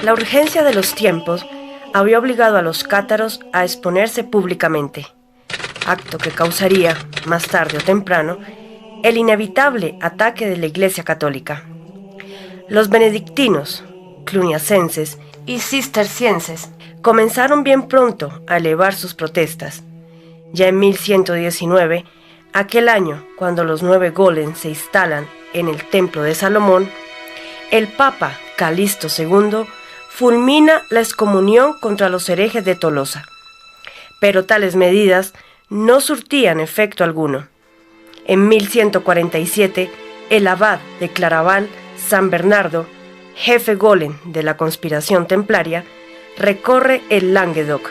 La urgencia de los tiempos había obligado a los cátaros a exponerse públicamente, acto que causaría, más tarde o temprano, el inevitable ataque de la Iglesia Católica. Los benedictinos, cluniacenses y cistercienses comenzaron bien pronto a elevar sus protestas. Ya en 1119, aquel año cuando los 9 golems se instalan en el Templo de Salomón, el Papa Calixto II fulmina la excomunión contra los herejes de Tolosa. Pero tales medidas no surtían efecto alguno. En 1147, el abad de Claraval, San Bernardo, jefe golem de la conspiración templaria, recorre el Languedoc,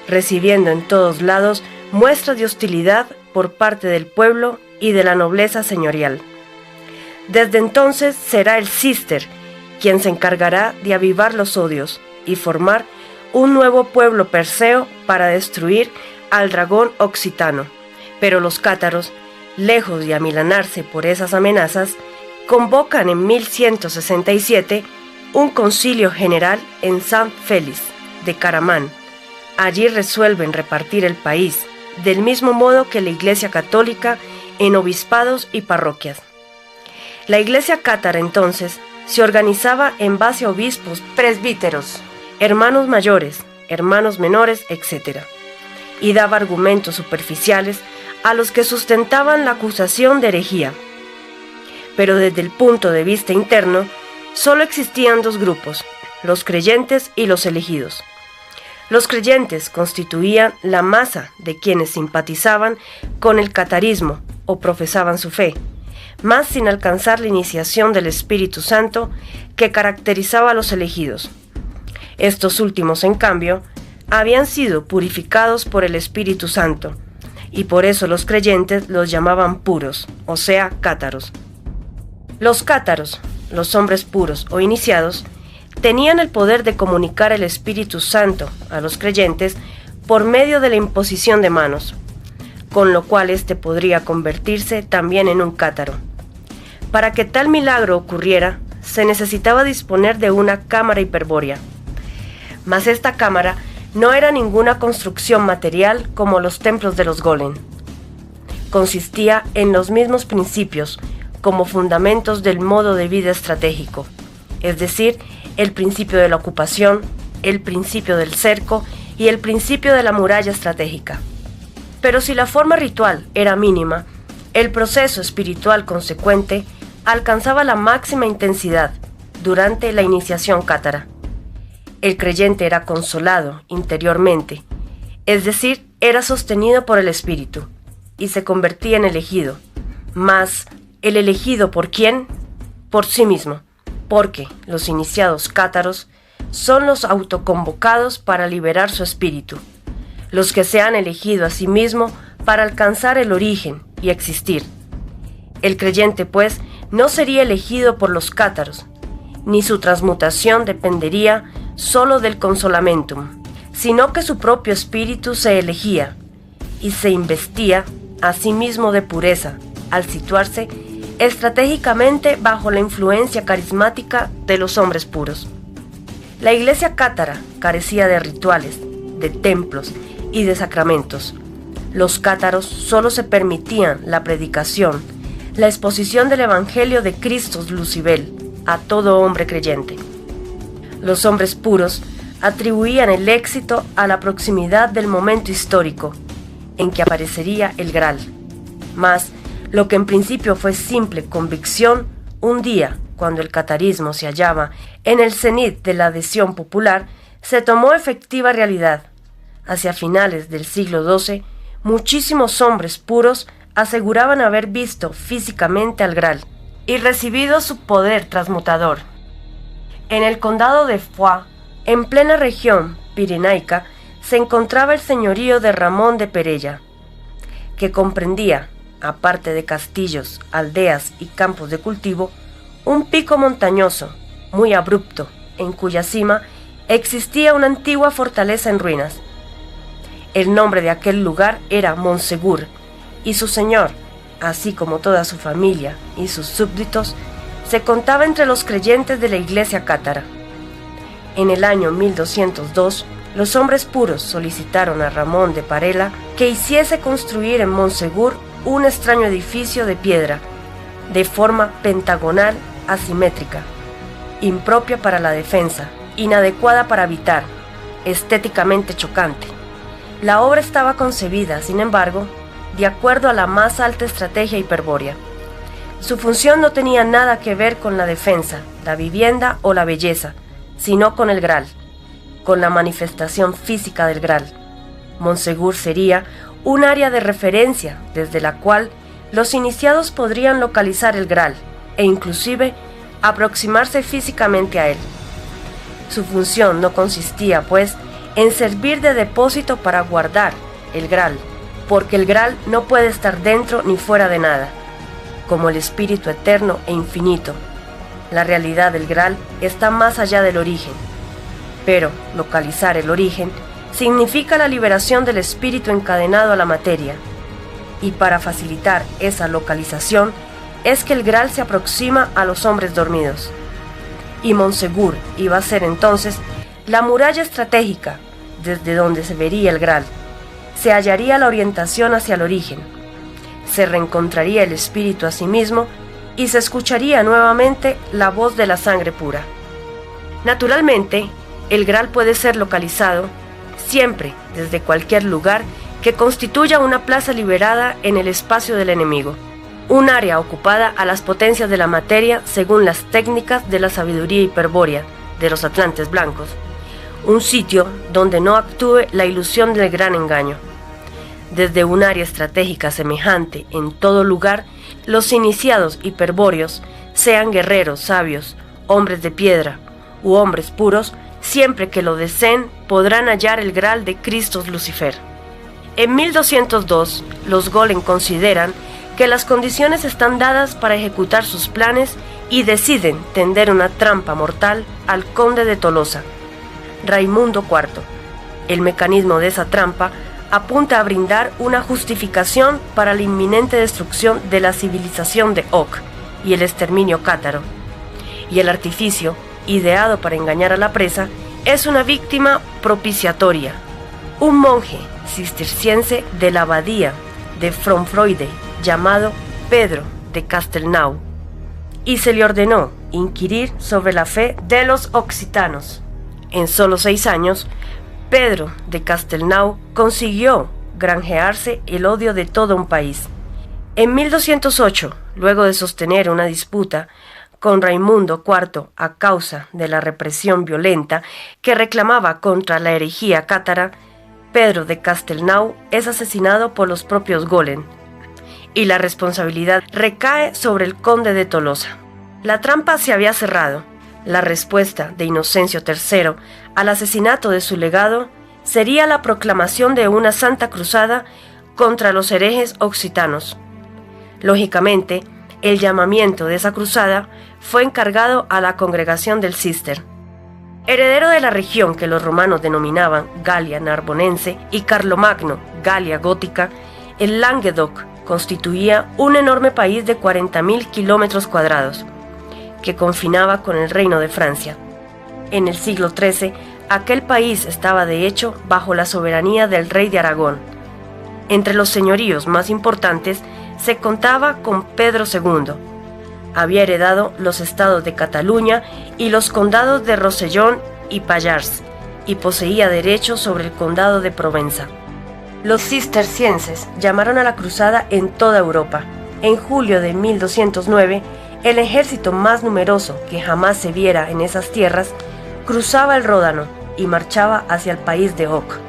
recibiendo en todos lados muestras de hostilidad por parte del pueblo y de la nobleza señorial. Desde entonces será el Cister quien se encargará de avivar los odios y formar un nuevo pueblo perseo para destruir al dragón occitano. Pero los cátaros, lejos de amilanarse por esas amenazas, convocan en 1167 un concilio general en San Félix de Caramán. Allí resuelven repartir el país, del mismo modo que la Iglesia Católica, en obispados y parroquias. La Iglesia cátara entonces se organizaba en base a obispos, presbíteros, hermanos mayores, hermanos menores, etc., y daba argumentos superficiales a los que sustentaban la acusación de herejía. Pero desde el punto de vista interno, solo existían 2 grupos, los creyentes y los elegidos. Los creyentes constituían la masa de quienes simpatizaban con el catarismo o profesaban su fe, más sin alcanzar la iniciación del Espíritu Santo que caracterizaba a los elegidos. Estos últimos, en cambio, habían sido purificados por el Espíritu Santo, y por eso los creyentes los llamaban puros, o sea, cátaros. Los cátaros, los hombres puros o iniciados, tenían el poder de comunicar el Espíritu Santo a los creyentes por medio de la imposición de manos, con lo cual éste podría convertirse también en un cátaro. Para que tal milagro ocurriera, se necesitaba disponer de una cámara hiperbórea. Mas esta cámara no era ninguna construcción material como los templos de los golem. Consistía en los mismos principios como fundamentos del modo de vida estratégico, es decir, el principio de la ocupación, el principio del cerco y el principio de la muralla estratégica. Pero si la forma ritual era mínima, el proceso espiritual consecuente alcanzaba la máxima intensidad durante la iniciación cátara. El creyente era consolado interiormente, es decir, era sostenido por el Espíritu, y se convertía en elegido. Mas, ¿el elegido por quién? Por sí mismo, porque los iniciados cátaros son los autoconvocados para liberar su espíritu, los que se han elegido a sí mismo para alcanzar el origen y existir. El creyente, pues, no sería elegido por los cátaros, ni su transmutación dependería solo del consolamentum, sino que su propio espíritu se elegía y se investía a sí mismo de pureza al situarse estratégicamente bajo la influencia carismática de los hombres puros. La Iglesia cátara carecía de rituales, de templos y de sacramentos. Los cátaros solo se permitían la predicación, la exposición del Evangelio de Cristo Lucibel a todo hombre creyente. Los hombres puros atribuían el éxito a la proximidad del momento histórico en que aparecería el Graal. Mas, lo que en principio fue simple convicción, un día, cuando el catarismo se hallaba en el cenit de la adhesión popular, se tomó efectiva realidad. Hacia finales del siglo XII, muchísimos hombres puros aseguraban haber visto físicamente al Graal y recibido su poder transmutador. En el condado de Foix, en plena región pirenaica, se encontraba el señorío de Ramón de Perella, que comprendía, aparte de castillos, aldeas y campos de cultivo, un pico montañoso, muy abrupto, en cuya cima existía una antigua fortaleza en ruinas. El nombre de aquel lugar era Montsegur, y su señor, así como toda su familia y sus súbditos, se contaba entre los creyentes de la Iglesia cátara. En el año 1202, los hombres puros solicitaron a Ramón de Parela que hiciese construir en Monsegur un extraño edificio de piedra, de forma pentagonal asimétrica, impropia para la defensa, inadecuada para habitar, estéticamente chocante. La obra estaba concebida, sin embargo, de acuerdo a la más alta estrategia hiperbórea. Su función no tenía nada que ver con la defensa, la vivienda o la belleza, sino con el Graal, con la manifestación física del Graal. Monsegur sería un área de referencia desde la cual los iniciados podrían localizar el Graal e inclusive aproximarse físicamente a él. Su función no consistía, pues, en servir de depósito para guardar el Graal, porque el Graal no puede estar dentro ni fuera de nada, como el espíritu eterno e infinito. La realidad del Graal está más allá del origen, pero localizar el origen significa la liberación del espíritu encadenado a la materia, y para facilitar esa localización es que el Graal se aproxima a los hombres dormidos. Y Monsegur iba a ser entonces la muralla estratégica desde donde se vería el Graal. Se hallaría la orientación hacia el origen, se reencontraría el espíritu a sí mismo y se escucharía nuevamente la voz de la sangre pura. Naturalmente, el Graal puede ser localizado siempre desde cualquier lugar que constituya una plaza liberada en el espacio del enemigo, un área ocupada a las potencias de la materia según las técnicas de la sabiduría hiperbórea de los atlantes blancos, un sitio donde no actúe la ilusión del gran engaño. Desde un área estratégica semejante en todo lugar, los iniciados hiperbóreos, sean guerreros sabios, hombres de piedra u hombres puros, siempre que lo deseen, podrán hallar el Graal de Christos Lucifer. En 1202, los Golem consideran que las condiciones están dadas para ejecutar sus planes y deciden tender una trampa mortal al conde de Tolosa, Raimundo IV. El mecanismo de esa trampa apunta a brindar una justificación para la inminente destrucción de la civilización de Oc y el exterminio cátaro. Y el artificio, ideado para engañar a la presa, es una víctima propiciatoria, un monje cisterciense de la abadía de Fromfreude llamado Pedro de Castelnau, y se le ordenó inquirir sobre la fe de los occitanos. En solo 6 años, Pedro de Castelnau consiguió granjearse el odio de todo un país. En 1208, luego de sostener una disputa con Raimundo IV a causa de la represión violenta que reclamaba contra la herejía cátara, Pedro de Castelnau es asesinado por los propios Golem, y la responsabilidad recae sobre el conde de Tolosa. La trampa se había cerrado. La respuesta de Inocencio III al asesinato de su legado sería la proclamación de una santa cruzada contra los herejes occitanos. Lógicamente, el llamamiento de esa cruzada fue encargado a la congregación del Cister. Heredero de la región que los romanos denominaban Galia Narbonense y Carlomagno, Galia Gótica, el Languedoc constituía un enorme país de 40.000 kilómetros cuadrados, que confinaba con el reino de Francia. En el siglo XIII, aquel país estaba de hecho bajo la soberanía del rey de Aragón. Entre los señoríos más importantes se contaba con Pedro II. Había heredado los estados de Cataluña y los condados de Rosellón y Pallars, y poseía derechos sobre el condado de Provenza. Los cistercienses llamaron a la cruzada en toda Europa. En julio de 1209, el ejército más numeroso que jamás se viera en esas tierras cruzaba el Ródano y marchaba hacia el país de Oc.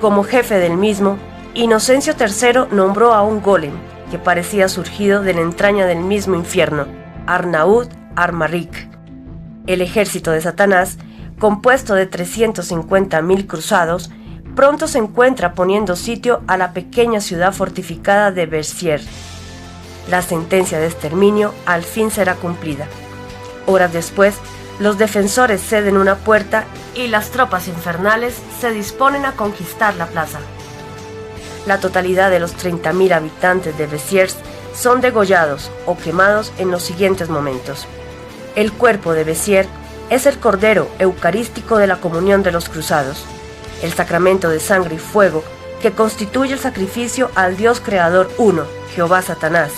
Como jefe del mismo, Inocencio III nombró a un golem que parecía surgido de la entraña del mismo infierno, Arnaud Armaric. El ejército de Satanás, compuesto de 350.000 cruzados, pronto se encuentra poniendo sitio a la pequeña ciudad fortificada de Verciers. La sentencia de exterminio al fin será cumplida. Horas después, los defensores ceden una puerta y las tropas infernales se disponen a conquistar la plaza. La totalidad de los 30.000 habitantes de Verciers son degollados o quemados en los siguientes momentos. El cuerpo de Verciers es el cordero eucarístico de la comunión de los cruzados, el sacramento de sangre y fuego que constituye el sacrificio al Dios creador uno, Jehová Satanás.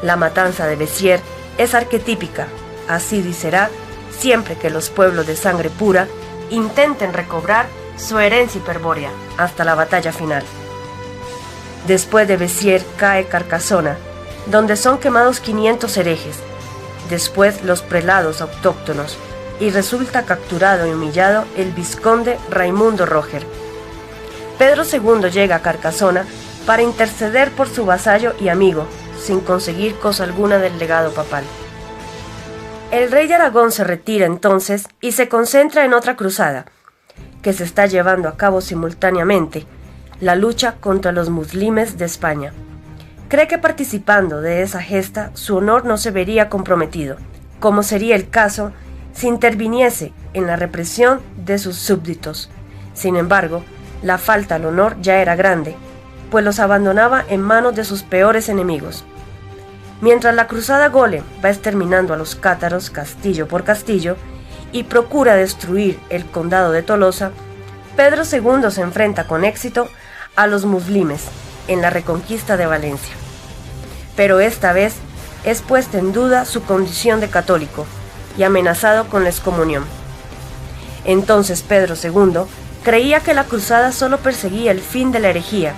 La matanza de Béziers es arquetípica, así será siempre que los pueblos de sangre pura intenten recobrar su herencia hiperbórea hasta la batalla final. Después de Béziers cae Carcasona, donde son quemados 500 herejes, después los prelados autóctonos, y resulta capturado y humillado el vizconde Raimundo Roger. Pedro II llega a Carcasona para interceder por su vasallo y amigo, sin conseguir cosa alguna del legado papal. El rey de Aragón se retira entonces y se concentra en otra cruzada, que se está llevando a cabo simultáneamente, la lucha contra los muslimes de España. Cree que participando de esa gesta su honor no se vería comprometido, como sería el caso si interviniese en la represión de sus súbditos. Sin embargo, la falta al honor ya era grande, pues los abandonaba en manos de sus peores enemigos. Mientras la cruzada Golem va exterminando a los cátaros castillo por castillo y procura destruir el condado de Tolosa, Pedro II se enfrenta con éxito a los muslimes en la reconquista de Valencia. Pero esta vez es puesta en duda su condición de católico y amenazado con la excomunión. Entonces Pedro II creía que la cruzada solo perseguía el fin de la herejía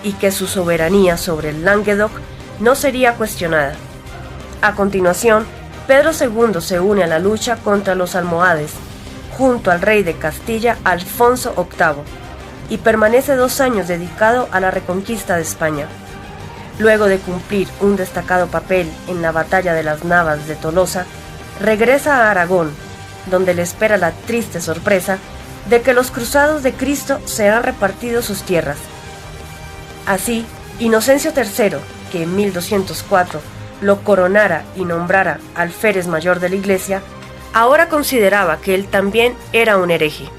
y que su soberanía sobre el Languedoc no sería cuestionada. A continuación, Pedro II se une a la lucha contra los almohades, junto al rey de Castilla, Alfonso VIII, y permanece 2 años dedicado a la reconquista de España. Luego de cumplir un destacado papel en la batalla de las Navas de Tolosa, regresa a Aragón, donde le espera la triste sorpresa de que los cruzados de Cristo se han repartido sus tierras. Así, Inocencio III, que en 1204 lo coronara y nombrara alférez mayor de la Iglesia, ahora consideraba que él también era un hereje.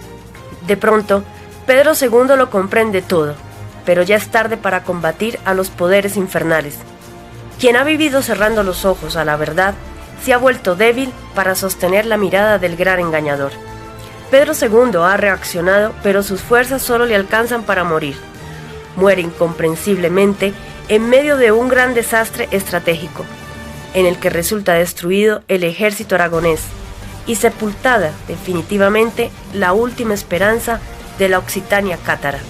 De pronto, Pedro II lo comprende todo, pero ya es tarde para combatir a los poderes infernales. Quien ha vivido cerrando los ojos a la verdad, se ha vuelto débil para sostener la mirada del gran engañador. Pedro II ha reaccionado, pero sus fuerzas solo le alcanzan para morir. Muere incomprensiblemente en medio de un gran desastre estratégico, en el que resulta destruido el ejército aragonés y sepultada definitivamente la última esperanza de la Occitania cátara.